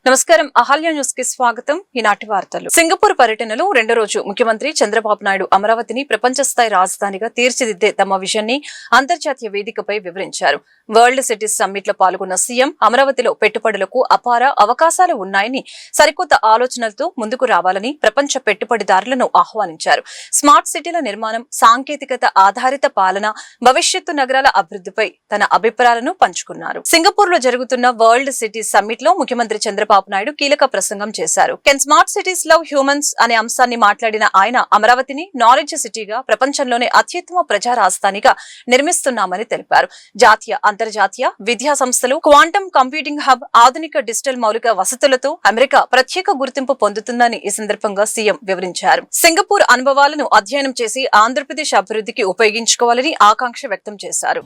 నమస్కారం అహల్య న్యూస్ కి స్వాగతం. ఈనాటి వార్తలు. సింగపూర్ పర్యటనలో రెండో రోజు ముఖ్యమంత్రి చంద్రబాబు నాయుడు అమరావతిని ప్రపంచ స్థాయి రాజధానిగా తీర్చిదిద్దే తమ విజన్ని అంతర్జాతీయ వేదికపై వివరించారు. వరల్డ్ సిటీస్ సమ్మిట్ లో పాల్గొన్న సీఎం అమరావతిలో పెట్టుబడులకు అపార అవకాశాలు ఉన్నాయని, సరికొత్త ఆలోచనలతో ముందుకు రావాలని ప్రపంచ పెట్టుబడిదారులను ఆహ్వానించారు. స్మార్ట్ సిటీల నిర్మాణం, సాంకేతికత ఆధారిత పాలన, భవిష్యత్తు నగరాల అభివృద్ధిపై తన అభిప్రాయాలను పంచుకున్నారు. సింగపూర్ లో జరుగుతున్న వరల్డ్ సిటీస్ సమ్మిట్ లో ముఖ్యమంత్రి చంద్రబాబు నాయుడు కీలక ప్రసంగం చేశారు. Can smart cities love humans అనే అంశాన్ని మాట్లాడిన ఆయన అమరావతిని నాలెడ్జ్ సిటీగా, ప్రపంచంలోనే అత్యుత్తమ ప్రజా రాజధానిగా నిర్మిస్తున్నామని తెలిపారు. జాతీయ, అంతర్జాతీయ విద్యా సంస్థలు, క్వాంటమ్ కంప్యూటింగ్ హబ్, ఆధునిక డిజిటల్ మౌలిక వసతులతో అమెరికా ప్రత్యేక గుర్తింపు పొందుతుందని ఈ సందర్భంగా సీఎం వివరించారు. సింగపూర్ అనుభవాలను అధ్యయనం చేసి ఆంధ్రప్రదేశ్ అభివృద్ధికి ఉపయోగించుకోవాలని ఆకాంక్ష వ్యక్తం చేశారు.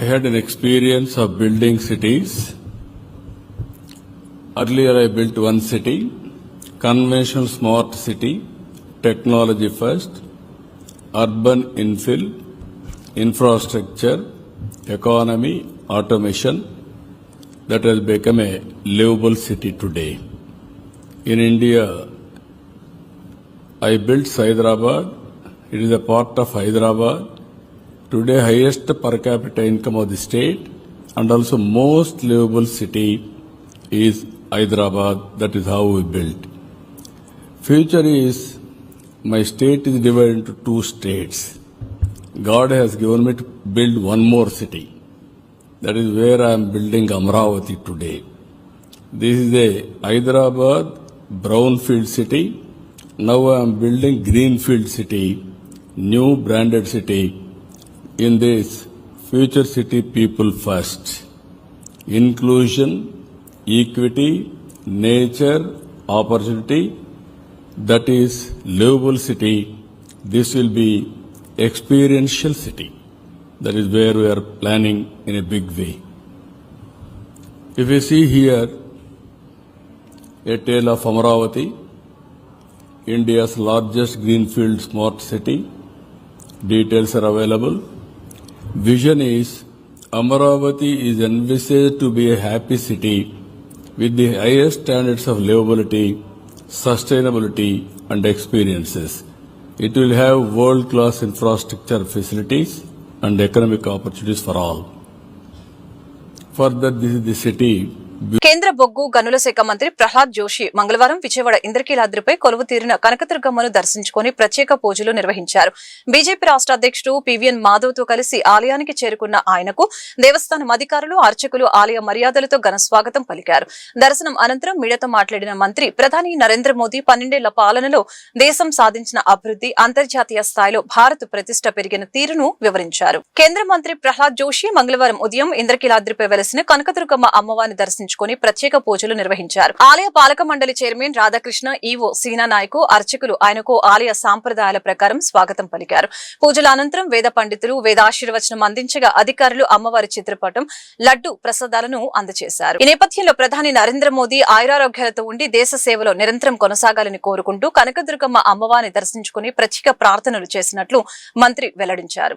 I had an experience of building cities. Earlier I built one city, conventional smart city, technology first, urban infill, infrastructure, economy, automation, that has become a livable city today. In India, I built Hyderabad. It is a part of Hyderabad. Today highest per capita income of the state and also most livable city is Hyderabad. That is how we built. Future is, my state is divided into two states. God has given me to build one more city. That is where I am building Amravati today. This is a Hyderabad brownfield city. Now I am building greenfield city, new branded city. In this, future city people first. Inclusion, equity, nature, opportunity, that is livable city. This will be experiential city. That is where we are planning in a big way. If you see here, a tale of Amravati, India's largest greenfield smart city. Details are available. Vision is, Amravati is envisaged to be a happy city with the highest standards of livability, sustainability and experiences. It will have world-class infrastructure facilities and economic opportunities for all. Further, this is the city. కేంద్ర బొగ్గు గనుల శాఖ మంత్రి ప్రహ్లాద్ జోషి మంగళవారం విజయవాడ ఇంద్రకీలాద్రిపై కొలువు తీరిన కనకదుర్గమ్మను దర్శించుకుని ప్రత్యేక పూజలు నిర్వహించారు. బీజేపీ రాష్ట్ర అధ్యక్షుడు పివిఎన్ మాధవ్ తో కలిసి ఆలయానికి చేరుకున్న ఆయనకు దేవస్థానం అధికారులు, అర్చకులు ఆలయ మర్యాదలతో ఘనస్వాగతం పలికారు. దర్శనం అనంతరం మీడియాతో మాట్లాడిన మంత్రి, ప్రధాని నరేంద్ర మోదీ 12 పాలనలో దేశం సాధించిన అభివృద్ధి, అంతర్జాతీయ స్థాయిలో భారత్ ప్రతిష్ట పెరిగిన తీరును వివరించారు. కేంద్ర మంత్రి ప్రహ్లాద్ జోషి మంగళవారం ఉదయం ఇంద్రకీలాద్రిపై వెలసిన కనకదుర్గమ్మ అమ్మవారిని దర్శించుకుని ప్రత్యేక పూజలు నిర్వహించారు. ఆలయ పాలక మండలి చైర్మన్ రాధాకృష్ణ, ఈవో సీనా నాయకు, అర్చకులు ఆయనకు ఆలయ సాంప్రదాయాల ప్రకారం స్వాగతం పలికారు. పూజల అనంతరం వేద పండితులు వేదాశీర్వచనం అందించగా అధికారులు అమ్మవారి చిత్రపటం, లడ్డు ప్రసాదాలను అందజేశారు. ఈ నేపథ్యంలో ప్రధాని నరేంద్ర మోదీ ఆయురారోగ్యాలతో ఉండి దేశ సేవలో నిరంతరం కొనసాగాలని కోరుకుంటూ కనకదుర్గమ్మ అమ్మవారిని దర్శించుకుని ప్రత్యేక ప్రార్థనలు చేసినట్లు మంత్రి వెల్లడించారు.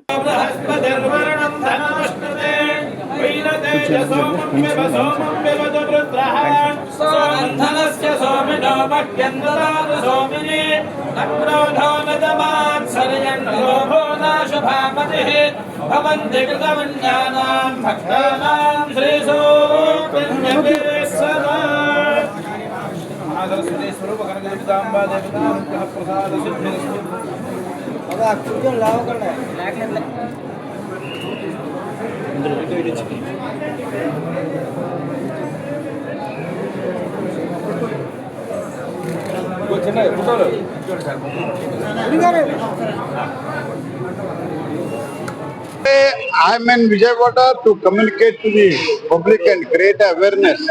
I am in Vijayawada to communicate to the public and create awareness.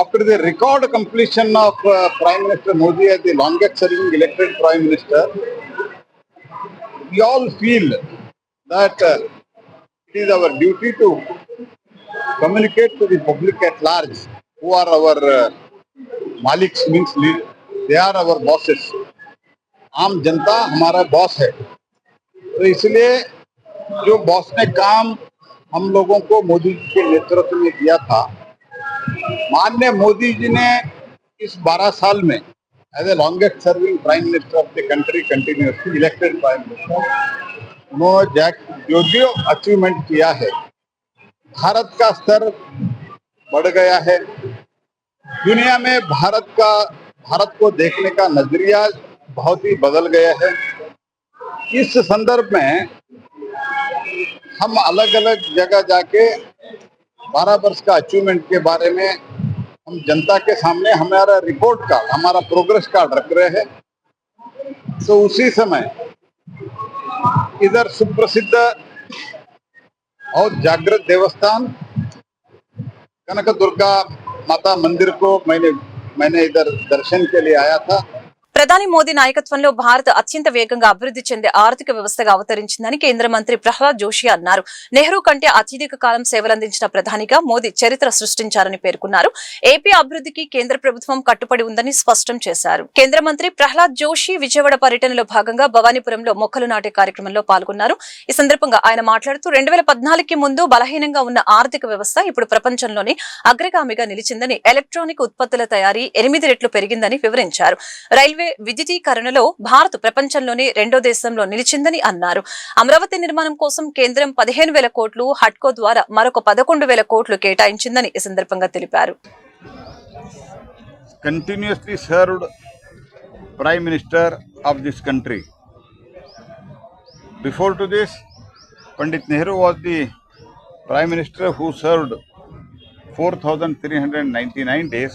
After the record completion of Prime Minister Modi as the longest serving elected Prime Minister, we all feel that it is our duty to communicate to the public at large, who are our Maliks, means they are our bosses. आम जनता हमारा boss है, तो इसलिए जो boss ने काम हम लोगों को मोदी जी के नेतृत्व में दिया था माननीय मोदी जी ने इस 12 साल में as a longest serving prime minister of the country continuously elected prime minister, उन्होंने जो अचीवमेंट किया है, भारत का स्तर बढ़ गया है। दुनिया में भारत को देखने का नजरिया बहुत ही बदल गया है। इस संदर्भ में हम अलग अलग जगह जाके 12 वर्ष का अचीवमेंट के बारे में हम जनता के सामने हमारा रिपोर्ट कार्ड, हमारा प्रोग्रेस कार्ड रख रहे हैं। तो उसी समय इधर सुप्रसिद्ध और जागृत देवस्थान कनक दुर्गा माता मंदिर को मैंने इधर दर्शन के लिए आया था। ప్రధాని మోదీ నాయకత్వంలో భారత్ అత్యంత వేగంగా అభివృద్ధి చెందే ఆర్థిక వ్యవస్థగా అవతరించిందని కేంద్ర మంత్రి ప్రహ్లాద్ జోషి అన్నారు. నెహ్రూ కంటే అత్యధిక కాలం సేవలందించిన ప్రధానిగా మోదీ చరిత్ర సృష్టించారని పేర్కొన్నారు. ఏపీ అభివృద్ధికి కేంద్ర ప్రభుత్వం కట్టుబడి ఉందని స్పష్టం చేశారు. కేంద్ర మంత్రి ప్రహ్లాద్ జోషి విజయవాడ పర్యటనలో భాగంగా భవానీపురంలో మొక్కలు నాటే కార్యక్రమంలో పాల్గొన్నారు. ఈ సందర్భంగా ఆయన మాట్లాడుతూ 2014కి ముందు బలహీనంగా ఉన్న ఆర్థిక వ్యవస్థ ఇప్పుడు ప్రపంచంలోని అగ్రగామిగా నిలిచిందని, ఎలక్ట్రానిక్ ఉత్పత్తుల తయారీ 8 రెట్లు పెరిగిందని వివరించారు. రైల్వే విద్యుదీకరణలో భారత్ ప్రపంచంలోనే 2వ దేశంలో నిలిచిందని అన్నారు. అమరావతి నిర్మాణం కోసం కేంద్రం 15,000 కోట్లు, హడ్కో ద్వారా మరొక 11,000 కోట్లు కేటాయించిందని ఈ సందర్భంగా తెలిపారు. Continuously served Prime Minister of this country. Before to this, Pandit Nehru was the Prime Minister who served 4,399 days,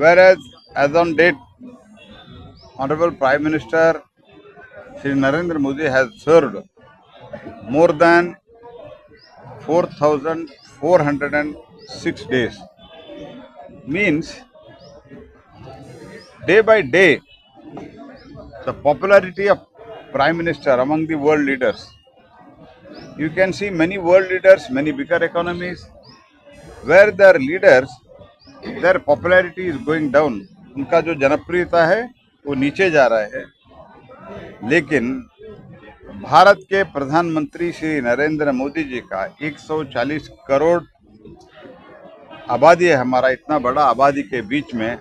whereas as on date, Honorable Prime Minister Shri Narendra Modi has served more than 4,406 days. Means day by day, the popularity of Prime Minister among the world leaders. You can see many world leaders, many bigger economies, where their leaders, their popularity is going down. उनका जो जनप्रियता है वो नीचे जा रहा है, लेकिन भारत के प्रधानमंत्री श्री नरेंद्र मोदी जी का 140 करोड़ आबादी है हमारा, इतना बड़ा आबादी के बीच में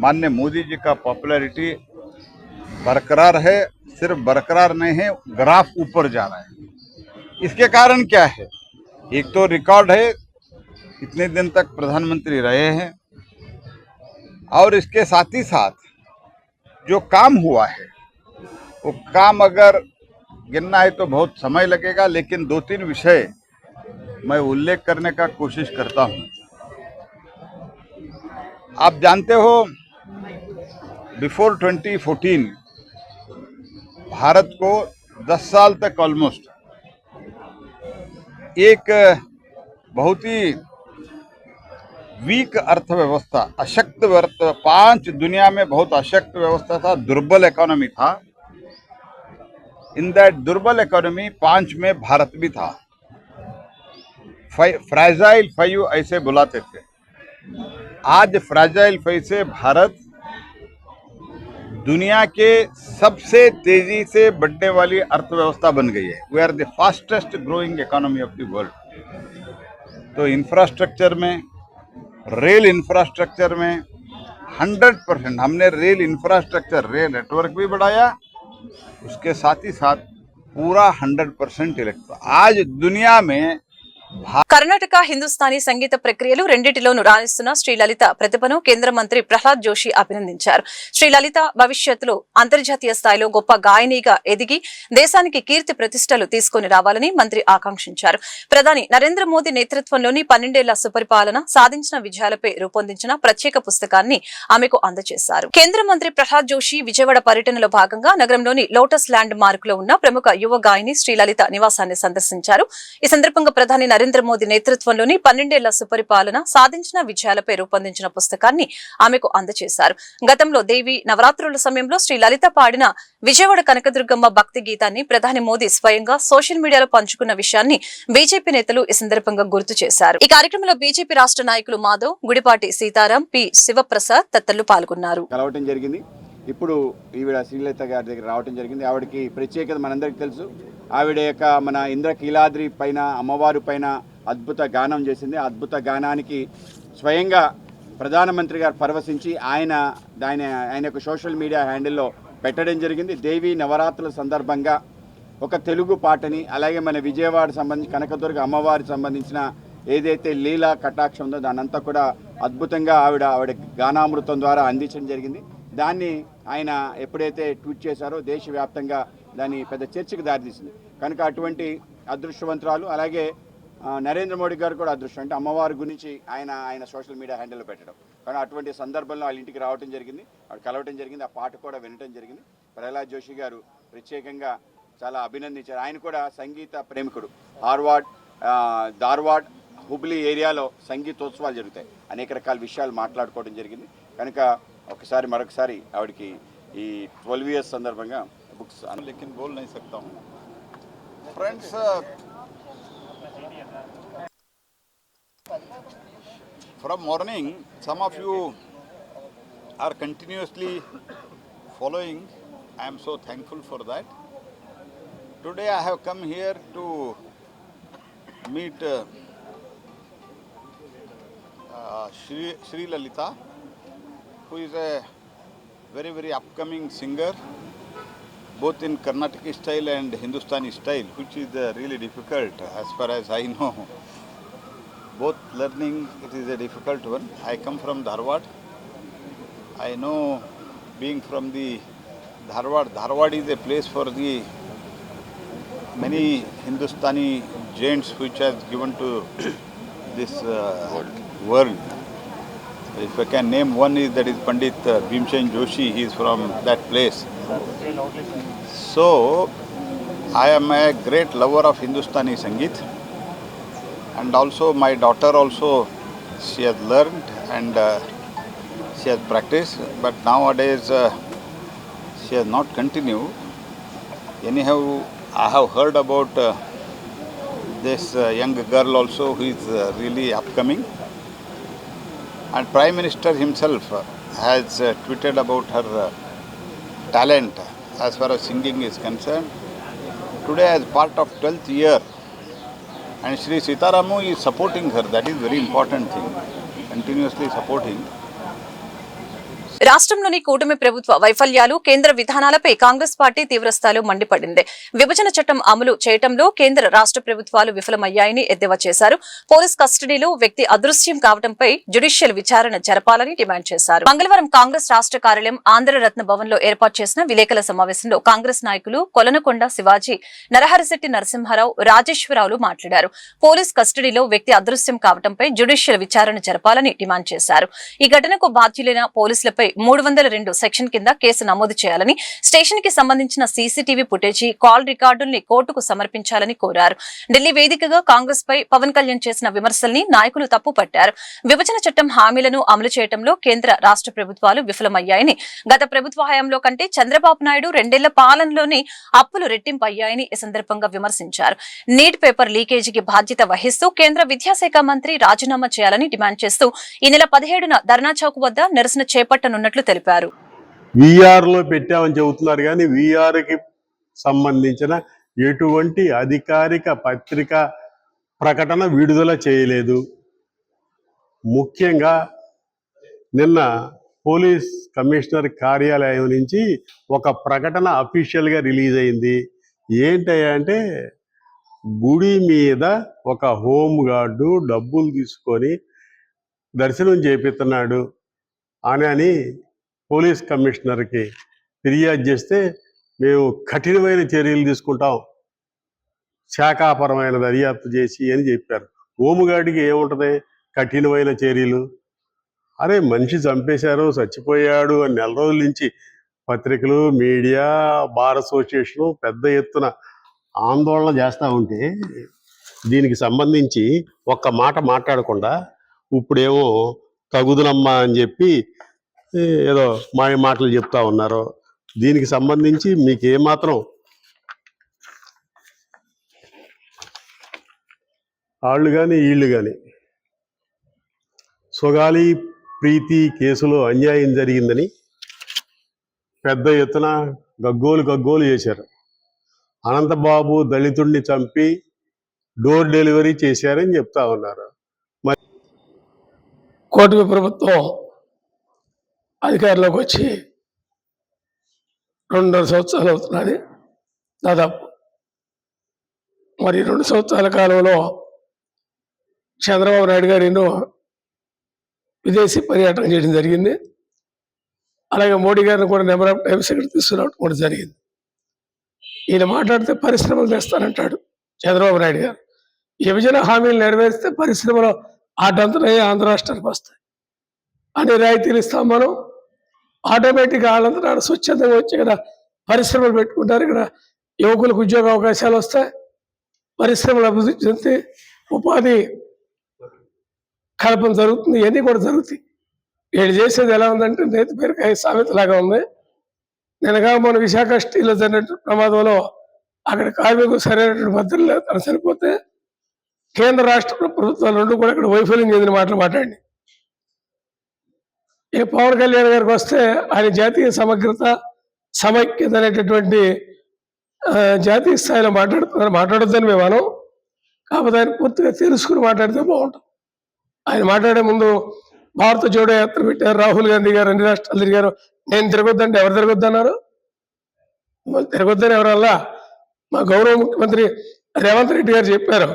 माननीय मोदी जी का पॉपुलैरिटी बरकरार है। सिर्फ बरकरार नहीं है, ग्राफ ऊपर जा रहा है। इसके कारण क्या है? एक तो रिकॉर्ड है, इतने दिन तक प्रधानमंत्री रहे हैं, और इसके साथ ही साथ जो काम हुआ है वो काम अगर गिनना है तो बहुत समय लगेगा, लेकिन 2-3 विषय मैं उल्लेख करने का कोशिश करता हूँ। आप जानते हो, बिफोर 2014 भारत को 10 साल तक ऑलमोस्ट एक बहुत ही वीक अर्थव्यवस्था, अशक्त व्यवस्था, 5 दुनिया में बहुत अशक्त व्यवस्था था, दुर्बल इकोनॉमी था। इन दैट दुर्बल इकोनॉमी 5 में भारत भी था। फ्रैजाइल 5 ऐसे बुलाते थे। आज फ्रैजाइल 5 से भारत दुनिया के सबसे तेजी से बढ़ने वाली अर्थव्यवस्था बन गई है। We are the fastest growing economy of the world. तो इंफ्रास्ट्रक्चर में, रेल इंफ्रास्ट्रक्चर में 100% हमने रेल इंफ्रास्ट्रक्चर, रेल नेटवर्क भी बढ़ाया, उसके साथ ही साथ पूरा 100% इलेक्ट्रिक। आज दुनिया में కర్ణాటక హిందుస్థానీ సంగీత ప్రక్రియలు రెండింటిలోనూ రాణిస్తున్న శ్రీలలిత ప్రతిభను కేంద్ర మంత్రి ప్రహ్లాద్ జోషి అభినందించారు. శ్రీలలిత భవిష్యత్తులో అంతర్జాతీయ స్థాయిలో గొప్ప గాయనిగా ఎదిగి దేశానికి కీర్తి ప్రతిష్టలు తీసుకుని రావాలని మంత్రి ఆకాంక్షించారు. ప్రధాని నరేంద్ర మోదీ నేతృత్వంలోని 12 ఏళ్ల సుపరిపాలన సాధించిన విజయాలపై రూపొందించిన ప్రత్యేక పుస్తకాన్ని ఆమెకు అందజేశారు. కేంద్ర మంత్రి ప్రహ్లాద్ జోషి విజయవాడ పర్యటనలో భాగంగా నగరంలోని లోటస్ ల్యాండ్ మార్క్ లో ఉన్న ప్రముఖ యువ గాయని శ్రీలలిత నివాసాన్ని సందర్శించారు. ఈ సందర్భంగా ప్రధాని నరేంద్ర మోదీ నేతృత్వంలోని 12 ఏళ్ల సుపరిపాలన సాధించిన విజయాలపై రూపొందించిన పుస్తకాన్ని ఆమెకు అందజేశారు. గతంలో దేవి నవరాత్రుల సమయంలో శ్రీలలిత పాడిన విజయవాడ కనకదుర్గమ్మ భక్తి గీతాన్ని ప్రధాని మోదీ స్వయంగా సోషల్ మీడియాలో పంచుకున్న విషయాన్ని బీజేపీ నేతలు ఈ సందర్భంగా గుర్తు చేశారు. ఈ కార్యక్రమంలో బీజేపీ రాష్ట్ర నాయకులు మాధవ్, గుడిపాటి సీతారాం, పి శివప్రసాద్ తదితరులు పాల్గొన్నారు. ఇప్పుడు ఈవిడ శ్రీలలిత గారి దగ్గర రావడం జరిగింది. ఆవిడకి ప్రత్యేకత మనందరికీ తెలుసు. ఆవిడ యొక్క మన ఇంద్రకీలాద్రి పైన, అమ్మవారి పైన అద్భుత గానం చేసింది. ఆ అద్భుత గానానికి స్వయంగా ప్రధానమంత్రి గారు పరవశించి ఆయన యొక్క సోషల్ మీడియా హ్యాండిల్లో పెట్టడం జరిగింది. దేవీ నవరాత్రుల సందర్భంగా ఒక తెలుగు పాటని, అలాగే మన విజయవాడ సంబంధించి కనకదుర్గ అమ్మవారికి సంబంధించిన ఏదైతే లీలా కటాక్షం ఉందో దానంతా కూడా అద్భుతంగా ఆవిడ గానామృతం ద్వారా అందించడం జరిగింది. దాన్ని ఆయన ఎప్పుడైతే ట్వీట్ చేశారో దేశవ్యాప్తంగా దాన్ని పెద్ద చర్చకు దారితీసింది. కనుక అటువంటి అదృష్టవంతురాలు, అలాగే నరేంద్ర మోడీ గారు కూడా అదృష్టం. అంటే అమ్మవారి గురించి ఆయన సోషల్ మీడియా హ్యాండిల్లో పెట్టడం. కానీ అటువంటి సందర్భంలో వాళ్ళ ఇంటికి రావడం జరిగింది, వాళ్ళు కలవటం జరిగింది, ఆ పాట కూడా వినటం జరిగింది. ప్రహ్లాద్ జోషి గారు ప్రత్యేకంగా చాలా అభినందించారు. ఆయన కూడా సంగీత ప్రేమికుడు. ధార్వాడ్ హుబ్లీ ఏరియాలో సంగీతోత్సవాలు జరుగుతాయి. అనేక రకాల విషయాలు మాట్లాడుకోవడం జరిగింది. కనుక మరొకసారి ఆవిడకి ఈ 12 years సందర్భంగా బుక్స్ लेकिन बोल नहीं सकता हूँ. Friends, from morning, some of you are continuously following. I am so thankful for that. Today I have come here to meet Sri Lalita, who is a very, very upcoming singer, both in Carnatic style and Hindustani style, which is really difficult as far as I know. Both learning, it is a difficult one. I come from Dharwad. I know, being from the Dharwad is a place for the many Hindustani giants which has given to this world. If I can name one, that is Pandit Bhimsen Joshi. He is from that place. So I am a great lover of Hindustani Sangeet, and also my daughter also, she has learned and she has practiced, but nowadays she has not continued. Anyhow, I have heard about this young girl also who is really upcoming, and Prime Minister himself has tweeted about her talent as far as singing is concerned. Today, as part of 12th year, and Shri Sitaramu is supporting her. That is very important thing, continuously supporting. రాష్ట్రంలోని కూటమి ప్రభుత్వ వైఫల్యాలు, కేంద్ర విధానాలపై Congress party తీవ్రస్థాయిలో మండిపడింది. విభజన చట్టం అమలు చేయడంలో కేంద్ర రాష్ట్ర ప్రభుత్వాలు విఫలమయ్యాయని ఎద్దేవా చేశారు. పోలీస్ కస్టడీలో వ్యక్తి అదృశ్యం కావడంపై జ్యుడిషియల్ విచారణ జరపాలని డిమాండ్ చేశారు. మంగళవారం కాంగ్రెస్ రాష్ట్ర కార్యాలయం ఆంధ్రరత్న భవన్ లో ఏర్పాటు చేసిన విలేకరుల సమావేశంలో కాంగ్రెస్ నాయకులు కొలనకొండ శివాజీ, నరహరిశెట్టి నరసింహారావు, రాజేశ్వరరావులు మాట్లాడారు. పోలీస్ కస్టడీలో వ్యక్తి అదృశ్యం కావడంపై జ్యుడిషియల్ విచారణ జరపాలని డిమాండ్ చేశారు. ఈ ఘటనకు బాధ్యులైన పోలీసులపై 302 సెక్షన్ కింద కేసు నమోదు చేయాలని, స్టేషన్ కి సంబంధించిన సీసీటీవీ ఫుటేజీ, కాల్ రికార్డుల్ని కోర్టుకు సమర్పించాలని కోరారు. ఢిల్లీ వేదికగా కాంగ్రెస్ పై పవన్ కళ్యాణ్ చేసిన విమర్శల్ని నాయకులు తప్పుపట్టారు. విభజన చట్టం హామీలను అమలు చేయడంలో కేంద్ర రాష్ట్ర ప్రభుత్వాలు విఫలమయ్యాయని, గత ప్రభుత్వ హయాంలో కంటే చంద్రబాబు నాయుడు 2 ఏళ్ల పాలనలోని అప్పులు రెట్టింపయ్యాయని ఈ సందర్భంగా విమర్శించారు. నీట్ పేపర్ లీకేజీకి బాధ్యత వహిస్తూ కేంద్ర విద్యాశాఖ మంత్రి రాజీనామా చేయాలని డిమాండ్ చేస్తూ ఈ నెల 17న ధర్నా చౌక్ వద్ద నిరసన చేపట్టనున్నట్లు తెలిపారు. వీఆర్లో పెట్టామని చెబుతున్నారు, కానీ వీఆర్కి సంబంధించిన ఎటువంటి అధికారిక పత్రికా ప్రకటన విడుదల చేయలేదు. ముఖ్యంగా నిన్న పోలీస్ కమిషనర్ కార్యాలయం నుంచి ఒక ప్రకటన అఫీషియల్గా రిలీజ్ అయింది. ఏంటంటే గుడి మీద ఒక హోమ్ గార్డు డబ్బులు తీసుకొని దర్శనం చేపిస్తున్నాడు అని పోలీస్ కమిషనర్కి ఫిర్యాదు చేస్తే మేము కఠినమైన చర్యలు తీసుకుంటాం, శాఖాపరమైన దర్యాప్తు చేసి అని చెప్పారు. హోంగార్డుకి ఏముంటుంది కఠినమైన చర్యలు? అరే మనిషి చంపేశారు, చచ్చిపోయాడు అని నెల రోజుల నుంచి పత్రికలు, మీడియా, బార్ అసోసియేషను పెద్ద ఎత్తున ఆందోళన చేస్తూ ఉంటే దీనికి సంబంధించి ఒక్క మాట మాట్లాడకుండా ఇప్పుడేమో తగుదునమ్మా అని చెప్పి ఏదో మాయ మాటలు చెప్తా ఉన్నారు. దీనికి సంబంధించి మీకు ఏమాత్రం వాళ్ళు కానీ వీళ్ళు కానీ సుగాలి ప్రీతి కేసులో అన్యాయం జరిగిందని పెద్ద ఎత్తున గగ్గోలు చేశారు. అనంతబాబు దళితుడిని చంపి డోర్ డెలివరీ చేశారని చెప్తా ఉన్నారు. కూటమి ప్రభుత్వం అధికారంలోకి వచ్చి 2.5 సంవత్సరాలు అవుతున్నది దాదాపు. మరి 2 సంవత్సరాల కాలంలో చంద్రబాబు నాయుడు గారు ఎన్నో విదేశీ పర్యటన చేయడం జరిగింది. అలాగే మోడీ గారిని కూడా నెంబర్ ఆఫ్ టైమ్స్ ఇక్కడ తీసుకురావడం కూడా జరిగింది. ఈయన మాట్లాడితే పరిశ్రమలు తెస్తానంటాడు చంద్రబాబు నాయుడు గారు. విభజన హామీలు నెరవేరిస్తే పరిశ్రమలు ఆటంతరయ్యి ఆంధ్ర రాష్ట్రానికి వస్తాయి అని రాయితీలు ఇస్తాం మనం. ఆటోమేటిక్గా వాళ్ళంతా స్వచ్ఛందంగా వచ్చి ఇక్కడ పరిశ్రమలు పెట్టుకుంటారు. ఇక్కడ యువకులకు ఉద్యోగ అవకాశాలు వస్తాయి, పరిశ్రమలు అభివృద్ధి చెంది ఉపాధి కల్పన జరుగుతుంది. ఇవన్నీ కూడా జరుగుతాయి. వీళ్ళు చేసేది ఎలా ఉందంటే నేతి పేరుకాయ సామెతలాగా ఉంది. నిన్నగా మన విశాఖ స్టీల్లో జరిగిన ప్రమాదంలో అక్కడ కార్మికులు సరైనటువంటి భద్రత లేదు, తను సరిపోతే కేంద్ర రాష్ట్ర ప్రభుత్వాలు రెండు కూడా ఇక్కడ వైఫల్యం చెందిన మాటలు మాట్లాడి. ఇక పవన్ కళ్యాణ్ గారికి వస్తే ఆయన జాతీయ సమగ్రత సమైక్యత అనేటటువంటి జాతీయ స్థాయిలో మాట్లాడొద్దని మేము అనం. కాకపోతే ఆయన పూర్తిగా తెలుసుకుని మాట్లాడితే బాగుంటుంది. ఆయన మాట్లాడే ముందు భారత జోడో యాత్ర పెట్టారు, రాహుల్ గాంధీ గారు అన్ని రాష్ట్రాలు తిరిగారు. నేను తిరగొద్దంటే ఎవరు తిరగొద్దన్నారు? తిరగొద్దని ఎవరల్లా మా గౌరవ ముఖ్యమంత్రి రేవంత్ రెడ్డి గారు చెప్పారు.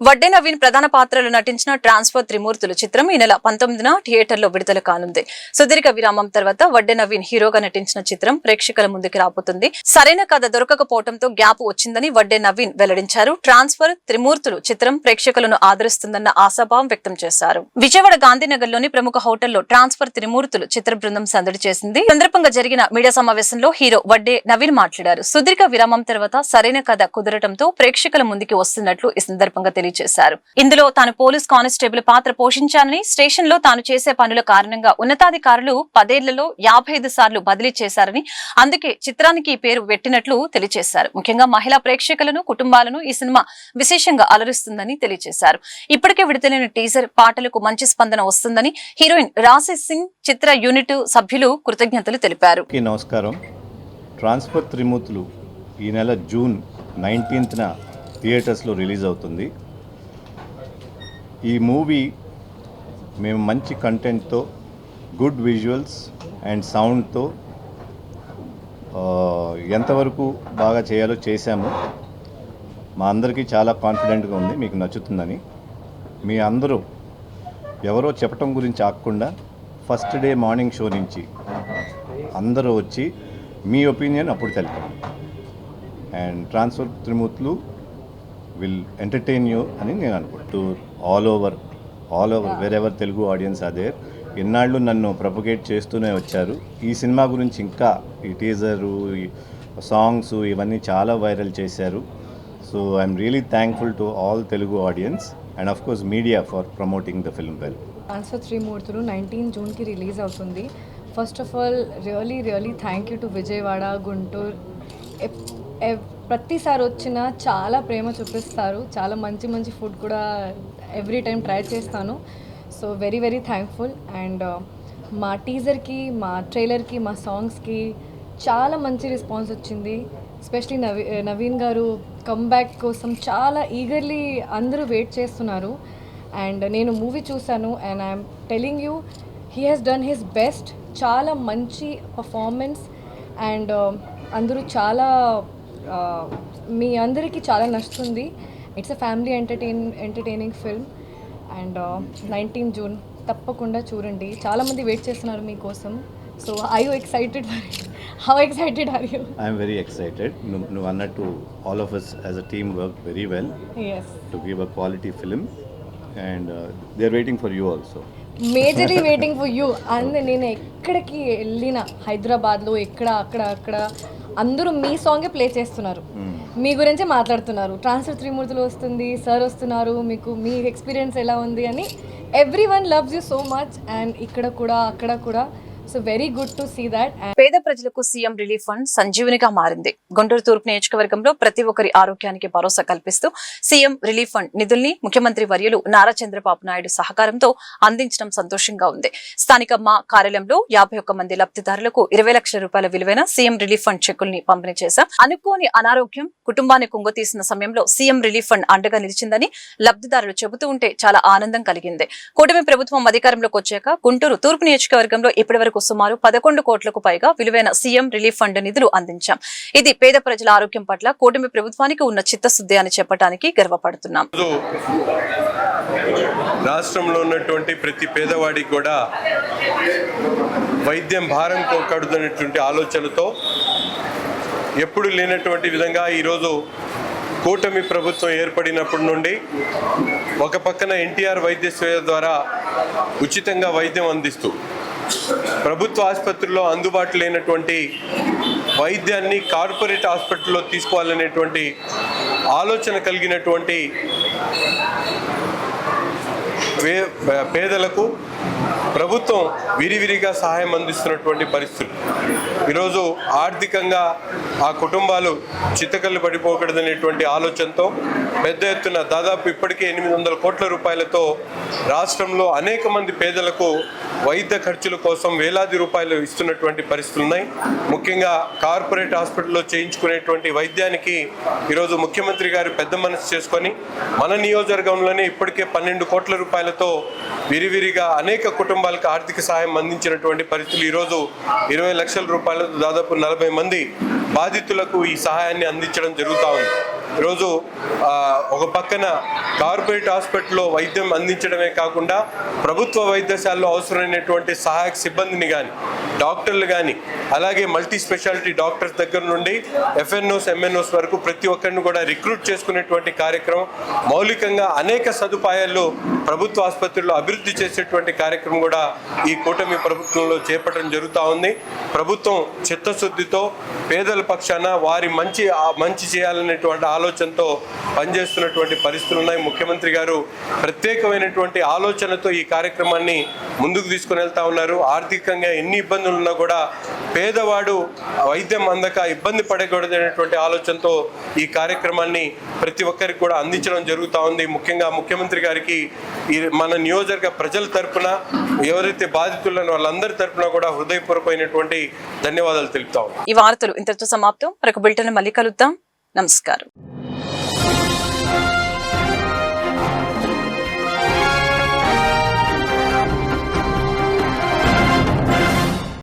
వడ్డే నవీన్ ప్రధాన పాత్రలు నటించిన ట్రాన్స్ఫర్ త్రిమూర్తులు చిత్రం ఈ నెల 19న థియేటర్లో విడుదల కానుంది. సుదీర్ఘ విరామం తర్వాత వడ్డే నవీన్ హీరోగా నటించిన చిత్రం ప్రేక్షకుల ముందుకు రాబోతుంది. సరైన కథ దొరకకపోవడంతో గ్యాప్ వచ్చిందని వడ్డే నవీన్ వెల్లడించారు. ట్రాన్స్ఫర్ త్రిమూర్తులు చిత్రం ప్రేక్షకులను ఆదరిస్తుందన్న ఆశాభావం వ్యక్తం చేశారు. విజయవాడ గాంధీనగర్ లోని ప్రముఖ హోటల్లో ట్రాన్స్ఫర్ త్రిమూర్తులు చిత్ర బృందం సందడి చేసింది. సందర్భంగా జరిగిన మీడియా సమావేశంలో హీరో వడ్డే నవీన్ మాట్లాడారు. సుదీర్ఘ విరామం తర్వాత సరైన కథ కుదరటంతో ప్రేక్షకుల ముందుకి వస్తున్నట్లు ఈ సందర్భంగా తెలియజేశారు. ఇందులో తాను పోలీస్ కానిస్టేబుల్ పాత్ర పోషించానని, స్టేషన్ లో తాను చేసే పనుల కారణంగా ఉన్నతాధికారులు 10 ఏళ్లలో 55 సార్లు బదిలీ చేశారని, అందుకే చిత్రానికి పేరు పెట్టినట్లు తెలియజేశారు. ముఖ్యంగా మహిళా ప్రేక్షకులను, కుటుంబాలను ఈ సినిమా విశేషంగా అలరిస్తుందని తెలియజేశారు. ఇప్పటికే విడుదలైన టీజర్ పాటలకు మంచి స్పందన వస్తుందని హీరోయిన్ రాశి సింగ్ చిత్ర యూనిట్ సభ్యులు కృతజ్ఞతలు తెలిపారు. నమస్కారం. ట్రాన్స్ఫర్ త్రిమూర్తులు ఈ నెల జూన్ 19న థియేటర్స్లో రిలీజ్ అవుతుంది. ఈ మూవీ మేము మంచి కంటెంట్తో, గుడ్ విజువల్స్ అండ్ సౌండ్తో ఎంతవరకు బాగా చేయాలో చేశాము. మా అందరికీ చాలా కాన్ఫిడెంట్గా ఉంది మీకు నచ్చుతుందని. మీ అందరూ ఎవరో చెప్పటం గురించి ఆగకుండా ఫస్ట్ డే మార్నింగ్ షో నుంచి అందరూ వచ్చి మీ ఒపీనియన్ అప్పుడు తెలిపారు. And transfer Trimurthulu will entertain you అని నేను అనుకుంటూ all over wear ever Telugu audience అదే ఎన్నాళ్ళు నన్ను ప్రొపగేట్ చేస్తూనే వచ్చారు. ఈ సినిమా గురించి ఇంకా ఈ టీజరు, ఈ సాంగ్స్ ఇవన్నీ చాలా వైరల్ చేశారు. So I'm really thankful to all Telugu audience and of course media for promoting the film well. Transfer Trimurthulu 19 జూన్కి రిలీజ్ అవుతుంది. First of all really thank you to Vijayawada, Guntur. ప్రతిసారి వచ్చినా చాలా ప్రేమ చూపిస్తారు. చాలా మంచి ఫుడ్ కూడా ఎవ్రీ టైం ట్రై చేస్తాను. So very thankful. అండ్ మా టీజర్కి, మా ట్రైలర్కి, మా సాంగ్స్కి చాలా మంచి రెస్పాన్స్ వచ్చింది. ఎస్పెషలీ నవీన్ గారు కమ్బ్యాక్ కోసం చాలా ఈగర్లీ అందరూ వెయిట్ చేస్తున్నారు. అండ్ నేను మూవీ చూశాను and I'm telling you he has done his best. చాలా మంచి పర్ఫార్మెన్స్ అండ్ అందరూ చాలా మీ అందరికీ చాలా నచ్చుతుంది. It's a family entertaining film. And 19 June తప్పకుండా చూడండి. చాలామంది వెయిట్ చేస్తున్నారు మీకోసం. So I you excited for it? How excited are you? I'm very excited. నువ్వు అన్నట్టు all of us as a team work very well to give a quality film and they are waiting for you also. Majorly waiting for you. And నేను ఎక్కడికి వెళ్ళిన హైదరాబాద్లో అక్కడ అందరూ మీ సాంగే play చేస్తున్నారు, మీ గురించే మాట్లాడుతున్నారు. ట్రాన్స్ఫర్ త్రిమూర్తులు వస్తుంది, సార్ వస్తున్నారు, మీ ఎక్స్పీరియన్స్ ఎలా ఉంది అని everyone loves you so much. And ఇక్కడ కూడా అక్కడ కూడా. So very good to see that. పేద ప్రజలకు సీఎం రిలీఫ్ ఫండ్ సంజీవనిగా మారింది. గుంటూరు తూర్పు నియోజకవర్గంలో ప్రతి ఒక్కరి ఆరోగ్యానికి భరోసా కల్పిస్తూ సీఎం రిలీఫ్ ఫండ్ నిధుల్ని ముఖ్యమంత్రి వర్యులు నారా చంద్రబాబు నాయుడు సహకారంతో అందించడం సంతోషంగా ఉంది. స్థానిక మా కార్యాలయంలో 51 మంది లబ్ధిదారులకు 20 లక్షల రూపాయల విలువైన సీఎం రిలీఫ్ ఫండ్ చెక్కుల్ని పంపిణీ చేశాం. అనుకోని అనారోగ్యం కుటుంబాన్ని కుంగతీసిన సమయంలో సీఎం రిలీఫ్ ఫండ్ అండగా నిలిచిందని లబ్ధిదారులు చెబుతూ ఉంటే చాలా ఆనందం కలిగింది. కూటమి ప్రభుత్వం అధికారంలోకి వచ్చాక గుంటూరు తూర్పు నియోజకవర్గంలో ఇప్పటివరకు సుమారు 11 కోట్లకు పైగా విలువైన సీఎం రిలీఫ్ ఫండ్ నిధులు అందించాం. ఇది పేద ప్రజల ఆరోగ్యం పట్ల కూటమి ప్రభుత్వానికి ఉన్న చిత్తశుద్ధి అని చెప్పడానికి గర్వపడుతున్నాం. రాష్ట్రంలో ఉన్నటువంటి ప్రతి పేదవాడికి కూడా వైద్యం భారం కడుతున్నటువంటి ఆలోచనతో ఎప్పుడు లేనటువంటి విధంగా ఈరోజు కూటమి ప్రభుత్వం ఏర్పడినప్పటి నుండి ఒక పక్కన ఎన్టీఆర్ వైద్య సేవ ద్వారా ఉచితంగా వైద్యం అందిస్తూ ప్రభుత్వ ఆసుపత్రుల్లో అందుబాటు లేనటువంటి వైద్యాన్ని కార్పొరేట్ హాస్పిటల్లో తీసుకోవాలనేటువంటి ఆలోచన కలిగినటువంటి పేదలకు ప్రభుత్వం విరివిరిగా సహాయం అందిస్తున్నటువంటి పరిస్థితులు. ఈరోజు ఆర్థికంగా ఆ కుటుంబాలు చిత్తకల్లు పడిపోకూడదనేటువంటి ఆలోచనతో పెద్ద ఎత్తున దాదాపు ఇప్పటికే 800 కోట్ల రూపాయలతో రాష్ట్రంలో అనేక మంది పేదలకు వైద్య ఖర్చుల కోసం వేలాది రూపాయలు ఇస్తున్నటువంటి పరిస్థితులు ఉన్నాయి. ముఖ్యంగా కార్పొరేట్ హాస్పిటల్లో చేయించుకునేటువంటి వైద్యానికి ఈరోజు ముఖ్యమంత్రి గారు పెద్ద మనసు చేసుకొని మన నియోజకవర్గంలోనే ఇప్పటికే 12 కోట్ల రూపాయలతో విరివిరిగా అనేక కుటుంబాలకు ఆర్థిక సహాయం అందించినటువంటి పరిస్థితులు. ఈరోజు 20 లక్షల రూపాయలతో దాదాపు 40 మంది బాధితులకు ఈ సహాయాన్ని అందించడం జరుగుతూ ఉంది. ఈరోజు ఒక పక్కన కార్పొరేట్ హాస్పిటల్లో వైద్యం అందించడమే కాకుండా ప్రభుత్వ వైద్యశాలలో అవసరమైనటువంటి సహాయక సిబ్బందిని కానీ డాక్టర్లు కానీ అలాగే మల్టీ స్పెషాలిటీ డాక్టర్స్ దగ్గర నుండి ఎఫ్ఎన్ఓస్ ఎంఎన్ఓస్ వరకు ప్రతి ఒక్కరిని కూడా రిక్రూట్ చేసుకునేటువంటి కార్యక్రమం, మౌలికంగా అనేక సదుపాయాలు ప్రభుత్వ ఆసుపత్రుల్లో అభివృద్ధి చేసేటువంటి కార్యక్రమం కూడా ఈ కూటమి ప్రభుత్వంలో చేపట్టడం జరుగుతూ ఉంది. ప్రభుత్వం చిత్తశుద్ధితో పేదల పక్షాన వారి మంచి చేయాలనేటువంటి ఆలోచనతో పనిచేస్తున్నటువంటి పరిస్థితులు ఉన్నాయి. ముఖ్యమంత్రి గారు ప్రత్యేకమైనటువంటి ఆలోచనతో ఈ కార్యక్రమాన్ని ముందుకు తీసుకుని వెళ్తా ఉన్నారు. ఆర్థికంగా ఎన్ని ఇబ్బందులు ఉన్నా కూడా పేదవాడు వైద్యం అందక ఇబ్బంది పడకూడదనేటువంటి ఆలోచనతో ఈ కార్యక్రమాన్ని ప్రతి ఒక్కరికి కూడా అందించడం జరుగుతూ ఉంది. ముఖ్యంగా ముఖ్యమంత్రి గారికి మన నియోజకవర్గ ప్రజల తరపున ఎవరైతే బాధితులను వాళ్ళందరి తరపున కూడా హృదయపూర్వకమైనటువంటి ధన్యవాదాలు తెలుపుతా ఉన్నాం. ఈ వార్తలు ఇంతటితో సమాప్తం. మరొక బులెటిన్ మళ్ళీ కలుద్దాం. నమస్కారం.